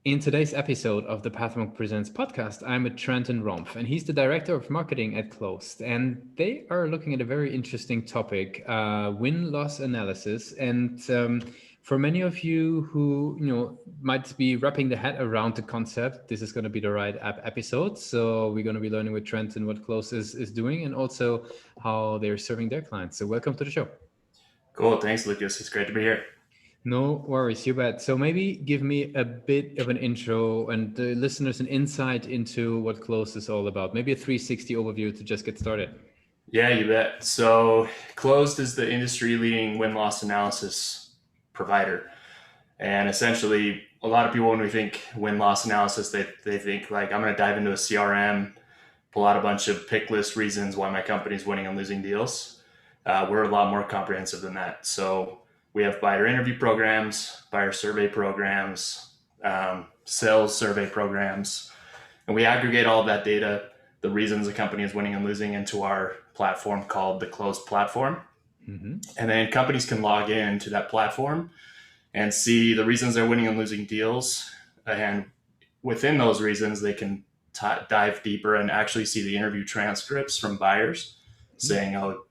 In today's episode of the Pathmark Presents podcast, I'm with Trenton Romp, and he's the director of marketing at Clozd. And they are looking at a very interesting topic, win-loss analysis. And for many of you who might be wrapping their head around the concept, this is going to be the right episode. So we're going to be learning with Trenton what Clozd is doing, and also how they're serving their clients. So welcome to the show. Cool. Thanks, Lucas. It's great to be here. No worries, you bet. So maybe give me a bit of an intro and the listeners an insight into what Clozd is all about. Maybe a 360 overview to just get started. Yeah, you bet. So Clozd is the industry-leading win-loss analysis provider. And essentially, a lot of people, when we think win-loss analysis, they think like, I'm going to dive into a CRM, pull out a bunch of pick list reasons why my company's winning and losing deals. We're a lot more comprehensive than that. So we have buyer interview programs, buyer survey programs, sales survey programs, and we aggregate all of that data, the reasons a company is winning and losing, into our platform called the Clozd platform. Mm-hmm. And then companies can log in to that platform and see the reasons they're winning and losing deals. And within those reasons, they can dive deeper and actually see the interview transcripts from buyers saying, oh,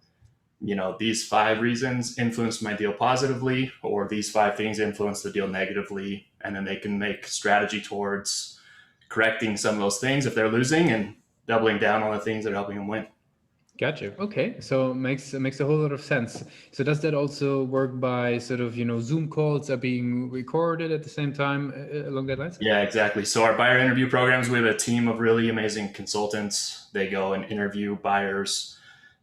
these 5 reasons influenced my deal positively, or these 5 things influenced the deal negatively. And then they can make strategy towards correcting some of those things if they're losing and doubling down on the things that are helping them win. Gotcha. Okay. So it makes a whole lot of sense. So does that also work by sort of, Zoom calls are being recorded at the same time along that lines? Yeah, exactly. So our buyer interview programs, we have a team of really amazing consultants. They go and interview buyers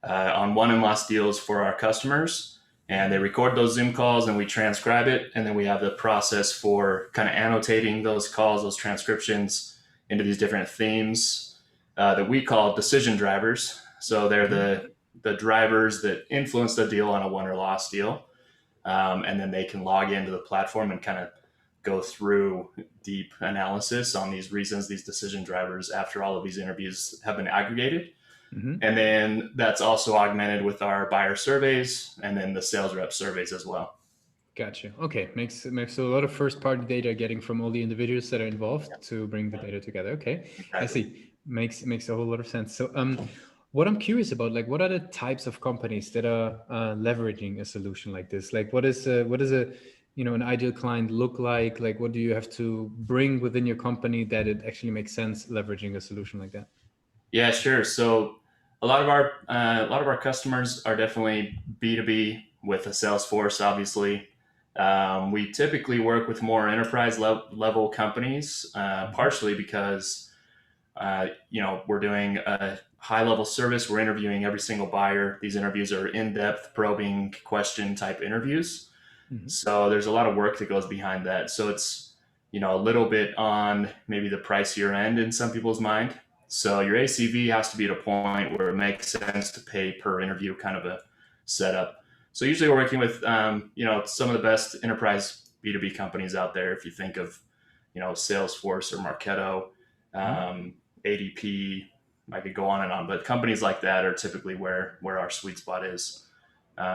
on won and lost deals for our customers, and they record those Zoom calls and we transcribe it. And then we have the process for kind of annotating those calls, those transcriptions into these different themes that we call decision drivers. So they're the drivers that influence the deal on a won or loss deal. And then they can log into the platform and kind of go through deep analysis on these reasons, these decision drivers, after all of these interviews have been aggregated. Mm-hmm. And then that's also augmented with our buyer surveys and then the sales rep surveys as well. Gotcha. Okay. Makes a lot of first party data getting from all the individuals that are involved to bring the data together. Okay. Exactly. I see. Makes a whole lot of sense. So what I'm curious about, like, what are the types of companies that are leveraging a solution like this? Like, what is an ideal client look like? Like, what do you have to bring within your company that it actually makes sense leveraging a solution like that? Yeah, sure. So a lot of our customers are definitely B2B with a sales force. Obviously, we typically work with more enterprise level companies, partially because we're doing a high level service. We're interviewing every single buyer. These interviews are in-depth, probing question type interviews. Mm-hmm. So there's a lot of work that goes behind that. So it's, a little bit on maybe the pricier end in some people's mind. So your ACV has to be at a point where it makes sense to pay per interview, kind of a setup. So usually we're working with, some of the best enterprise B2B companies out there. If you think of, Salesforce or Marketo, ADP, I could go on and on, but companies like that are typically where our sweet spot is.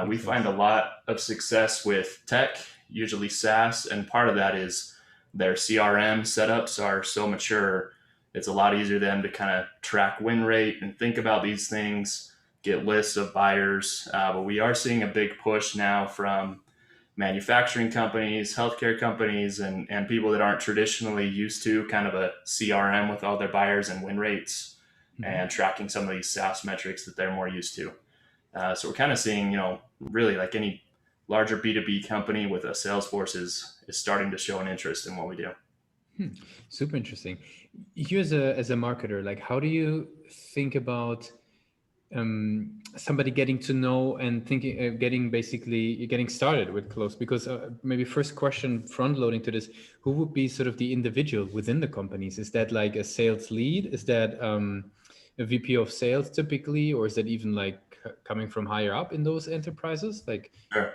We find a lot of success with tech, usually SaaS, and part of that is their CRM setups are so mature. It's a lot easier for them to kind of track win rate and think about these things, get lists of buyers. But we are seeing a big push now from manufacturing companies, healthcare companies, and people that aren't traditionally used to kind of a CRM with all their buyers and win rates, mm-hmm. and tracking some of these SaaS metrics that they're more used to. So we're kind of seeing, really like any larger B2B company with a sales force is starting to show an interest in what we do. Super interesting. You as a marketer, like, how do you think about somebody getting to know and thinking, getting started with Clozd? Because maybe first question, front loading to this, who would be sort of the individual within the companies? Is that like a sales lead? Is that a VP of sales typically, or is that even like coming from higher up in those enterprises? Like, sure.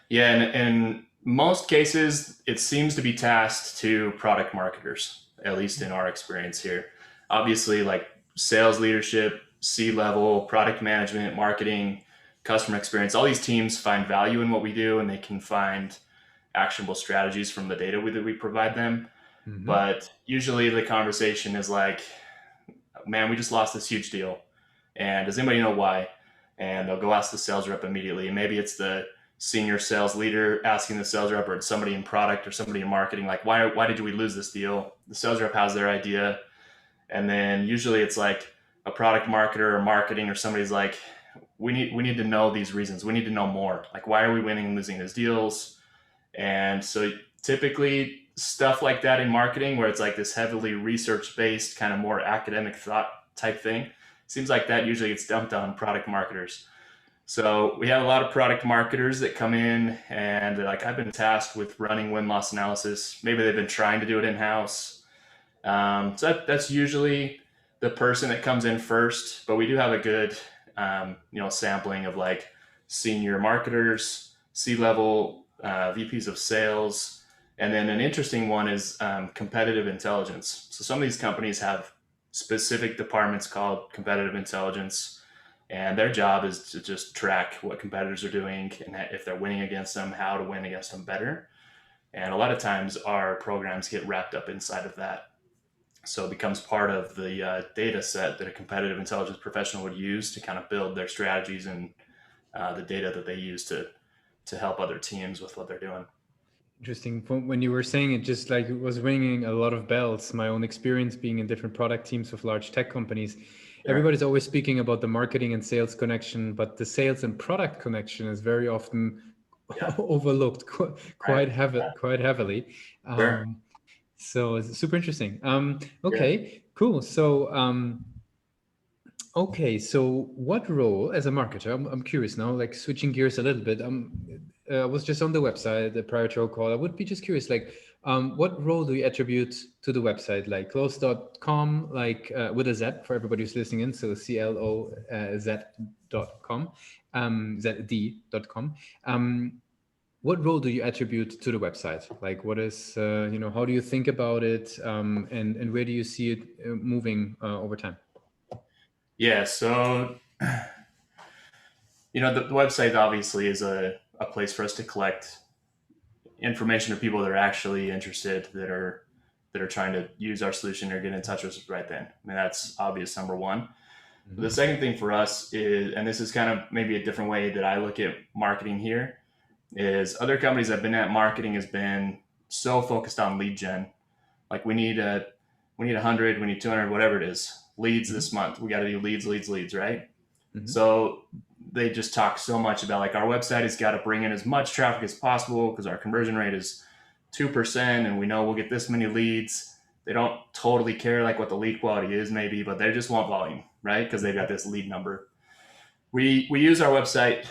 Yeah, and in most cases, it seems to be tasked to product marketers, at least in our experience here. Obviously, like sales leadership, C-level, product management, marketing, customer experience, all these teams find value in what we do, and they can find actionable strategies from the data that we provide them. Mm-hmm. But usually the conversation is like, man, we just lost this huge deal. And does anybody know why? And they'll go ask the sales rep immediately. And maybe it's the senior sales leader asking the sales rep, or it's somebody in product or somebody in marketing, like, why did we lose this deal? The sales rep has their idea. And then usually it's like a product marketer or marketing or somebody's like, we need to know these reasons. We need to know more. Like, why are we winning and losing these deals? And so typically stuff like that in marketing, where it's like this heavily research based, kind of more academic thought type thing, seems like that usually gets dumped on product marketers. So we have a lot of product marketers that come in and they're like, I've been tasked with running win loss analysis. Maybe they've been trying to do it in house. That's usually the person that comes in first, but we do have a good, sampling of like senior marketers, C-level VPs of sales, and then an interesting one is competitive intelligence. So some of these companies have specific departments called competitive intelligence, and their job is to just track what competitors are doing and if they're winning against them, how to win against them better. And a lot of times our programs get wrapped up inside of that. So it becomes part of the data set that a competitive intelligence professional would use to kind of build their strategies and the data that they use to help other teams with what they're doing. Interesting. When you were saying it, just like it was ringing a lot of bells. My own experience being in different product teams of large tech companies, Sure. everybody's always speaking about the marketing and sales connection, but the sales and product connection is very often Yeah. overlooked Right. quite heavily. Sure. So it's super interesting. Yeah. Okay, cool. So what role as a marketer? I'm curious now, like switching gears a little bit. I was just on the website, the prior to our call. I would be just curious, like, what role do you attribute to the website, like clozd.com, like with a Z for everybody who's listening in, so CLOZ.com, ZD.com. What role do you attribute to the website? Like, what is, how do you think about it, and where do you see it moving over time? Yeah. So, the website obviously is a place for us to collect information of people that are actually interested, that are trying to use our solution or get in touch with us right then. I mean, that's obvious number one. The Mhm. second thing for us is, and this is kind of maybe a different way that I look at marketing here, is other companies that have been at marketing has been so focused on lead gen. Like we need 100, we need 200, whatever it is, leads Mhm. this month. We got to do leads, leads, leads, right? Mhm. So they just talk so much about like our website has got to bring in as much traffic as possible because our conversion rate is 2% and we know we'll get this many leads. They don't totally care like what the lead quality is maybe, but they just want volume, right? Because they've got this lead number. We use our website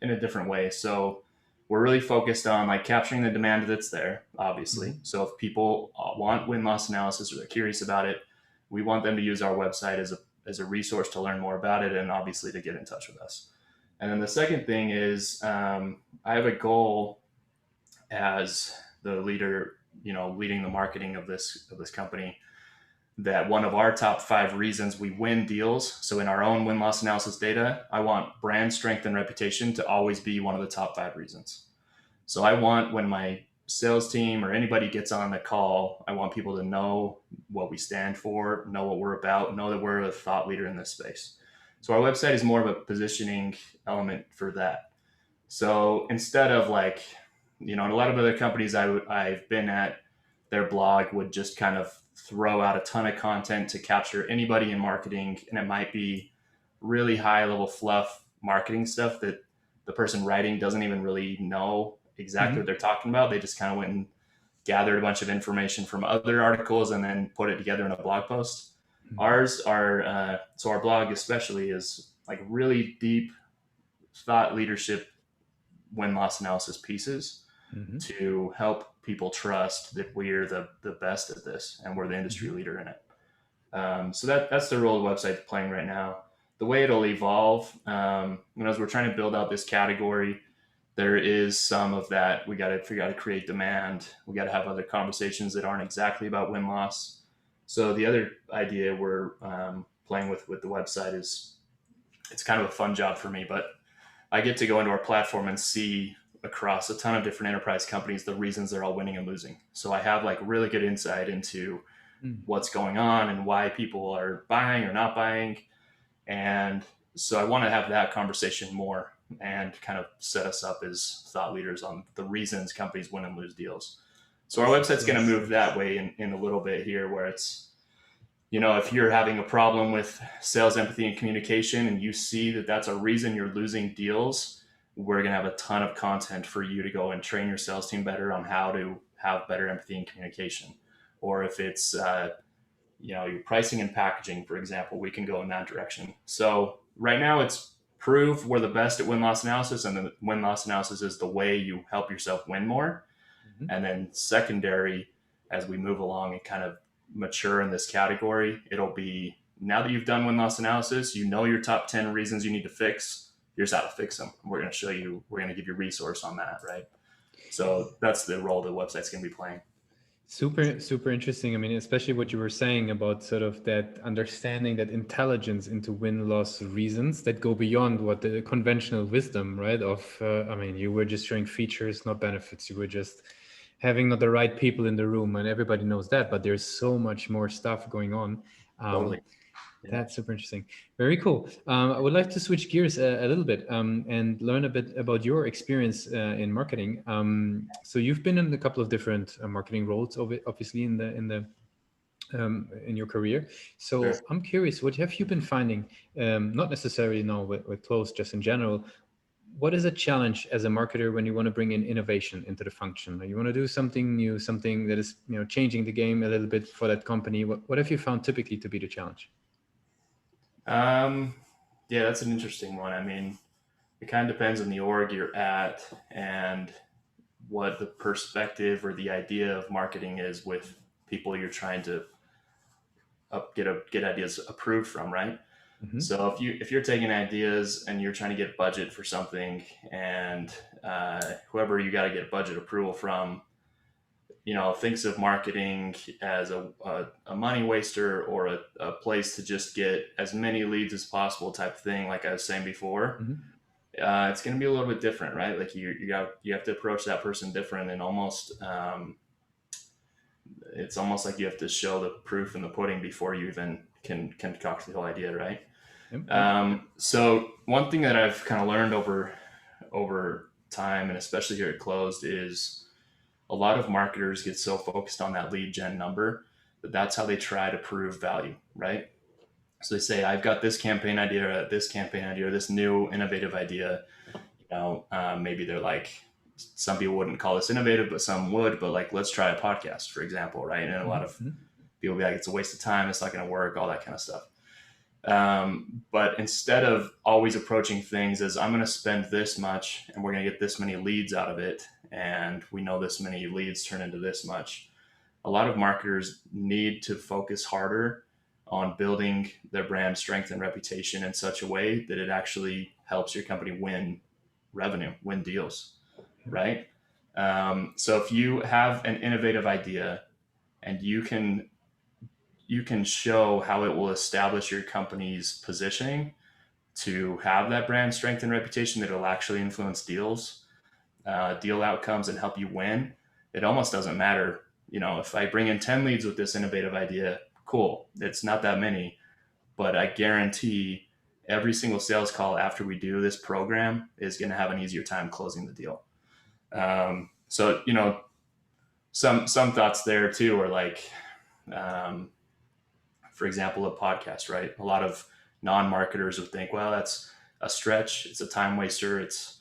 in a different way. So we're really focused on like capturing the demand that's there, obviously. Mhm. So if people want win loss analysis or they're curious about it, we want them to use our website as a resource to learn more about it and obviously to get in touch with us. And then the second thing is I have a goal as the leader, leading the marketing of this company, that one of our top 5 reasons we win deals. So in our own win loss analysis data, I want brand strength and reputation to always be one of the top 5 reasons. So I want when my sales team or anybody gets on the call, I want people to know what we stand for, know what we're about, know that we're a thought leader in this space. So our website is more of a positioning element for that. So instead of like, a lot of other companies I've been at, their blog would just kind of throw out a ton of content to capture anybody in marketing. And it might be really high level fluff marketing stuff that the person writing doesn't even really know exactly what Mhm. they're talking about. They just kind of went and gathered a bunch of information from other articles and then put it together in a blog post. Mhm. So our blog especially is like really deep thought leadership win loss analysis pieces Mhm. to help people trust that we're the best at this and we're the industry Mhm. leader in it. So that's the role the website's playing right now. The way it'll evolve, as we're trying to build out this category, there is some of that. We got to figure out to create demand. We got to have other conversations that aren't exactly about win loss. So the other idea we're playing with the website is, it's kind of a fun job for me, but I get to go into our platform and see across a ton of different enterprise companies the reasons they're all winning and losing. So I have like really good insight into Mm. what's going on and why people are buying or not buying. And so I want to have that conversation more and kind of set us up as thought leaders on the reasons companies win and lose deals. So our website's going to Yes, move yes. that way in a little bit here, where it's, if you're having a problem with sales empathy and communication and you see that that's a reason you're losing deals, we're going to have a ton of content for you to go and train your sales team better on how to have better empathy and communication. Or if it's your pricing and packaging, for example, we can go in that direction. So right now it's prove we're the best at win-loss analysis, and the win-loss analysis is the way you help yourself win more. Mhm. And then secondary, as we move along and kind of mature in this category, it'll be, now that you've done win-loss analysis, you know your top 10 reasons you need to fix, here's how to fix them. We're going to show you, we're going to give you resource on that, right? So that's the role the website's going to be playing. Super, super interesting. I mean, especially what you were saying about sort of that understanding, that intelligence into win-loss reasons that go beyond what the conventional wisdom, right? I mean, you were just showing features, not benefits. You were just having not the right people in the room, and everybody knows that. But there's so much more stuff going on. Totally. Yeah. That's super interesting. Very cool. I would like to switch gears a little bit and learn a bit about your experience in marketing. So you've been in a couple of different marketing roles, obviously in your career. Sure. So I'm curious, what have you been finding? Not necessarily now with Clozd, just in general. What is a challenge as a marketer when you want to bring in innovation into the function? You want to do something new, something that is changing the game a little bit for that company. What have you found typically to be the challenge? Um, yeah, that's an interesting one. I mean, it kind of depends on the org you're at and what the perspective or the idea of marketing is with people you're trying to get ideas approved from, right? Hmm. So if you're taking ideas and you're trying to get budget for something, and whoever you got to get budget approval from, thinks of marketing as a money waster or a place to just get as many leads as possible type of thing, like I was saying before, Hmm. it's going to be a little bit different, right? Like you have to approach that person different, and almost it's almost like you have to show the proof in the pudding before you even can concoct the whole idea, right? Yep, yep. So one thing that I've kind of learned over time, and especially here at Clozd, is a lot of marketers get so focused on that lead gen number that that's how they try to prove value, right? So they say, I've got this campaign idea, or this new innovative idea. Maybe they're like, some people wouldn't call this innovative, but some would. But like, let's try a podcast, for example, right? And a lot of Hmm. people be like, it's a waste of time, it's not going to work, all that kind of stuff. But instead of always approaching things as, I'm going to spend this much and we're going to get this many leads out of it, and we know this many leads turn into this much, a lot of marketers need to focus harder on building their brand strength and reputation in such a way that it actually helps your company win revenue, win deals, right? So if you have an innovative idea and you can show how it will establish your company's positioning to have that brand strength and reputation, that it'll actually influence deals, deal outcomes, and help you win. It almost doesn't matter, if I bring in 10 leads with this innovative idea, cool, it's not that many, but I guarantee every single sales call after we do this program is going to have an easier time closing the deal. So some thoughts there too are like, um, for example, a podcast, right? A lot of non-marketers would think, well, that's a stretch, it's a time waster, it's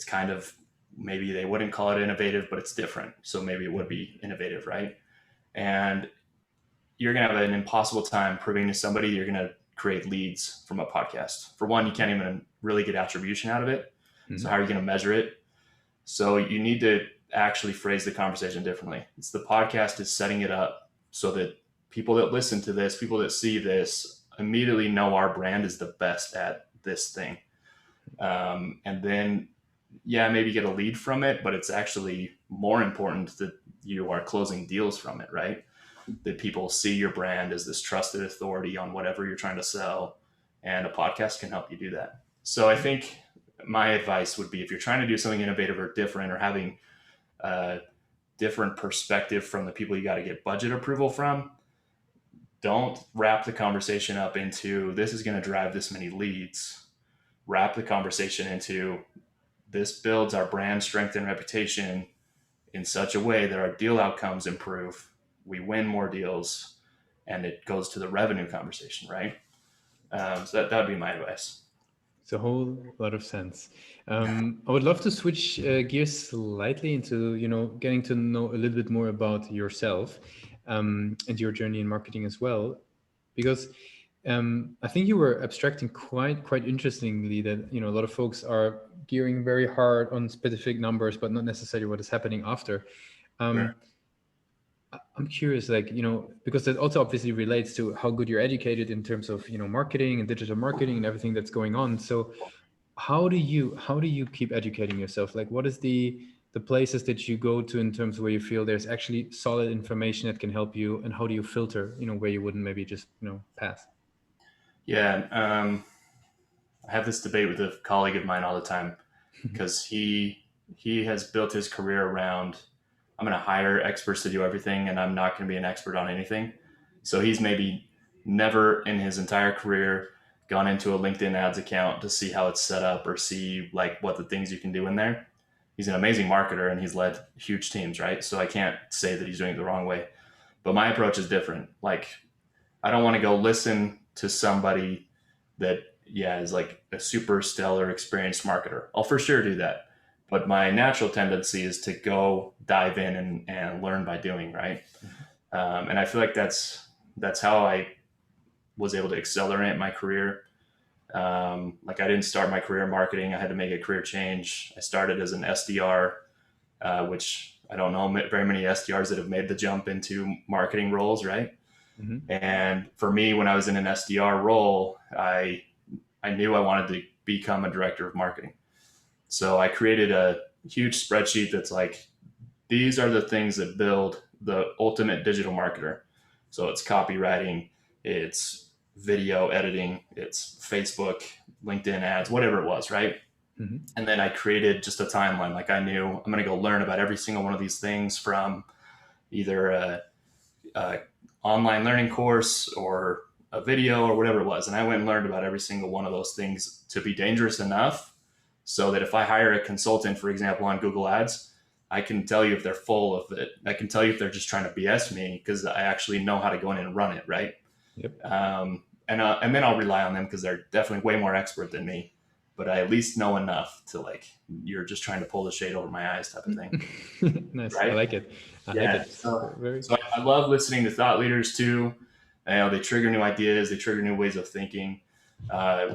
kind of, maybe they wouldn't call it innovative, but it's different, so maybe it would be innovative, right? And you're going to have an impossible time proving to somebody you're going to create leads from a podcast. For one, you can't even really get attribution out of it, so Hmm. how are you going to measure it? So you need to actually phrase the conversation differently. It's the podcast is setting it up so that people that listen to this, people that see this, immediately know our brand is the best at this thing. And then, yeah, maybe get a lead from it, but it's actually more important that you are closing deals from it, right? That people see your brand as this trusted authority on whatever you're trying to sell. And a podcast can help you do that. So I think my advice would be, if you're trying to do something innovative or different, or having a different perspective from the people you got to get budget approval from, don't wrap the conversation up into this is going to drive this many leads. Wrap the conversation into this builds our brand strength and reputation in such a way that our deal outcomes improve, we win more deals, and it goes to the revenue conversation, right? So that would be my advice. It's a whole lot of sense. I would love to switch gears slightly into, getting to know a little bit more about yourself, and your journey in marketing as well, because I think you were abstracting quite interestingly that, a lot of folks are gearing very hard on specific numbers, but not necessarily what is happening after. Sure. Um, I'm curious, like, because that also obviously relates to how good you're educated in terms of, marketing and digital marketing and everything that's going on. So how do you keep educating yourself? Like, what is the places that you go to in terms of where you feel there's actually solid information that can help you, and how do you filter, where you wouldn't maybe just, pass? Yeah. I have this debate with a colleague of mine all the time, because he has built his career around, I'm going to hire experts to do everything, and I'm not going to be an expert on anything. So he's maybe never in his entire career gone into a LinkedIn ads account to see how it's set up or see like what the things you can do in there. He's an amazing marketer and he's led huge teams, right? So I can't say that he's doing it the wrong way. But my approach is different. Like, I don't want to go listen to somebody that, yeah, is like a super stellar experienced marketer. I'll for sure do that. But my natural tendency is to go dive in and learn by doing, right? And I feel like that's how I was able to accelerate my career. Like, I didn't start my career in marketing. I had to make a career change. I started as an SDR, which I don't know very many SDRs that have made the jump into marketing roles, right? Hmm. And for me, when I was in an SDR role, I knew I wanted to become a director of marketing. So I created a huge spreadsheet that's like, these are the things that build the ultimate digital marketer. So it's copywriting, it's video editing, it's Facebook, LinkedIn ads, whatever it was, right? Hmm. And then I created just a timeline. Like, I knew I'm going to go learn about every single one of these things, from either a online learning course or a video or whatever it was. And I went and learned about every single one of those things to be dangerous enough so that if I hire a consultant, for example, on Google Ads, I can tell you if they're full of it. I can tell you if they're just trying to BS me, because I actually know how to go in and run it, right? Yep. And then I'll rely on them because they're definitely way more expert than me. But I at least know enough to, like, you're just trying to pull the shade over my eyes type of thing, Nice. I right? like it. I like Yeah. it. So, Very. so I love listening to thought leaders too. They trigger new ideas, they trigger new ways of thinking.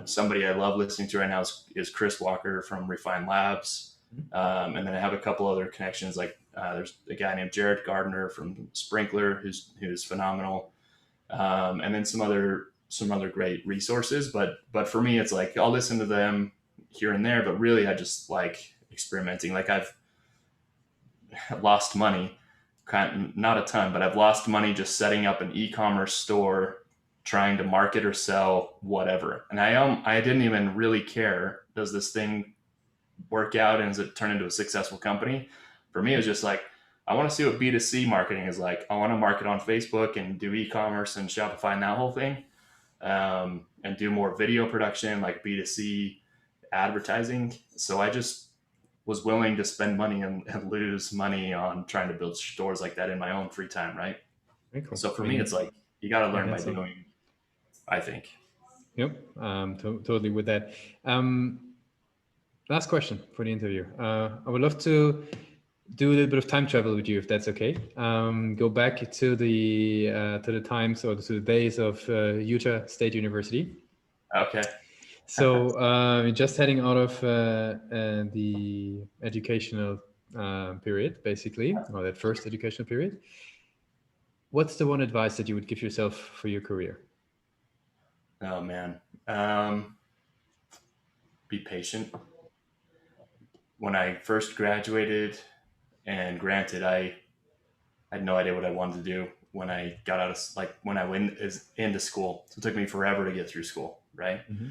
Somebody I love listening to right now is Chris Walker from Refine Labs. And then I have a couple other connections. Like, there's a guy named Jared Gardner from Sprinkler, who's phenomenal. And then some other great resources. But for me, it's like I'll listen to them here and there, but really I just like experimenting. Like, I've lost money, not a ton, but I've lost money just setting up an e-commerce store, trying to market or sell whatever. And I didn't even really care. Does this thing work out, and does it turn into a successful company? For me, it was just like, I want to see what B2C marketing is like. I want to market on Facebook and do e-commerce and Shopify and that whole thing, and do more video production, like B2C advertising. So I just was willing to spend money and lose money on trying to build stores like that in my own free time, right? Very cool. So for I me, it's mean, like, you got to yeah, learn by that's so. doing, I think. Yep. Totally with that. Um, Last question for the interview. I would love to do a little bit of time travel with you, if that's okay. Go back to the times, or to the days of Utah State University. Okay. So just heading out of the educational period, basically, or that first educational period. What's the one advice that you would give yourself for your career? Oh man. Be patient. When I first graduated, and granted, I had no idea what I wanted to do when I got out of, like, when I went into school. So it took me forever to get through school, right? Mm-hmm.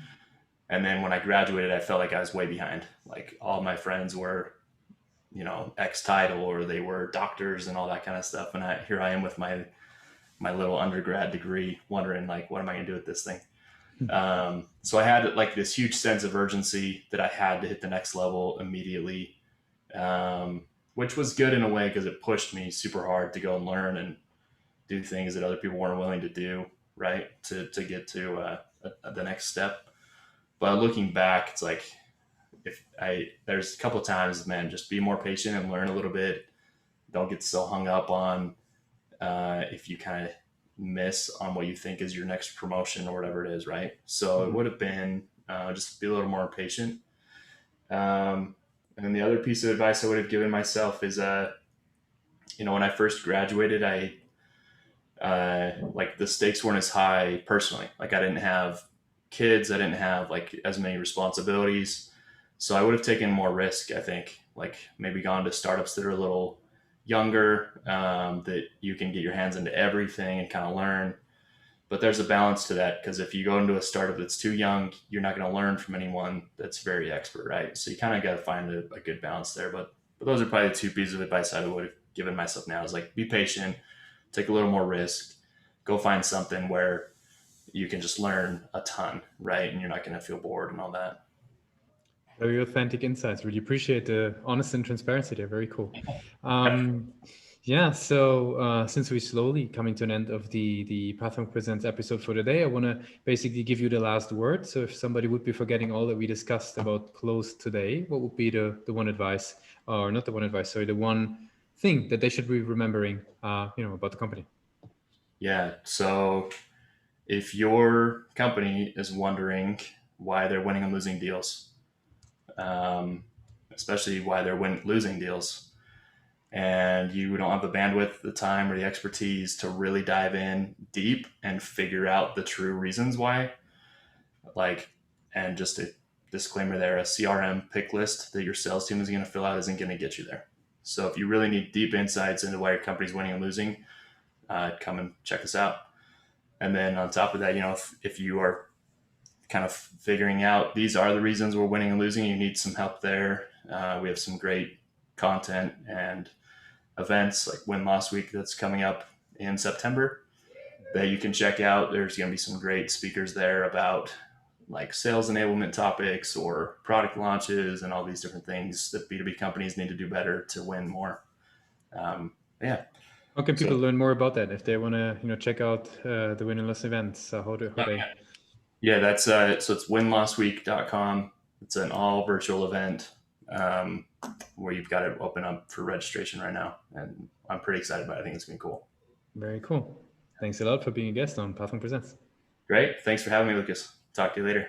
And then when I graduated, I felt like I was way behind. Like all my friends were, X title, or they were doctors and all that kind of stuff. And here I am with my little undergrad degree, wondering like, what am I going to do with this thing? So I had like this huge sense of urgency that I had to hit the next level immediately, which was good in a way because it pushed me super hard to go and learn and do things that other people weren't willing to do, right? To get to the next step. But looking back, it's like there's a couple of times, man, just be more patient and learn a little bit. Don't get so hung up on if you kind of miss on what you think is your next promotion or whatever it is, right? So it would have been just be a little more patient. And then the other piece of advice I would have given myself is, when I first graduated, I like the stakes weren't as high personally. Like I didn't have kids, I didn't have like as many responsibilities, so I would have taken more risk. I think like maybe gone to startups that are a little younger, that you can get your hands into everything and kind of learn. But there's a balance to that, because if you go into a startup that's too young, you're not going to learn from anyone that's very expert, right? So you kind of got to find a good balance there. But those are probably the two pieces of advice I would have given myself now, is like be patient, take a little more risk, go find something where you can just learn a ton, right? And you're not going to feel bored and all that. Very authentic insights. Really appreciate the honesty and transparency there. Very cool. Yeah. So since we're slowly coming to an end of the Platform Presents episode for today, I want to basically give you the last word. So if somebody would be forgetting all that we discussed about Clozd today, what would be the one advice, or not the one advice, sorry, the one thing that they should be remembering, about the company? Yeah. So if your company is wondering why they're winning and losing deals, especially why they're losing deals, and you don't have the bandwidth, the time, or the expertise to really dive in deep and figure out the true reasons why, like, and just a disclaimer there, a CRM pick list that your sales team is going to fill out isn't going to get you there. So if you really need deep insights into why your company's winning and losing, come and check us out. And then on top of that, if you are kind of figuring out these are the reasons we're winning and losing, you need some help there. We have some great content and events like Win Loss Week that's coming up in September that you can check out. There's going to be some great speakers there about like sales enablement topics or product launches and all these different things that B2B companies need to do better to win more. Yeah. How can people learn more about that if they want to, check out the Win and Loss events? How they? Yeah, that's so it's winlossweek.com. It's an all virtual event where you've got it open up for registration right now, and I'm pretty excited about it. I think it's gonna be cool. Very cool. Thanks a lot for being a guest on Platform Presents. Great. Thanks for having me, Lucas. Talk to you later.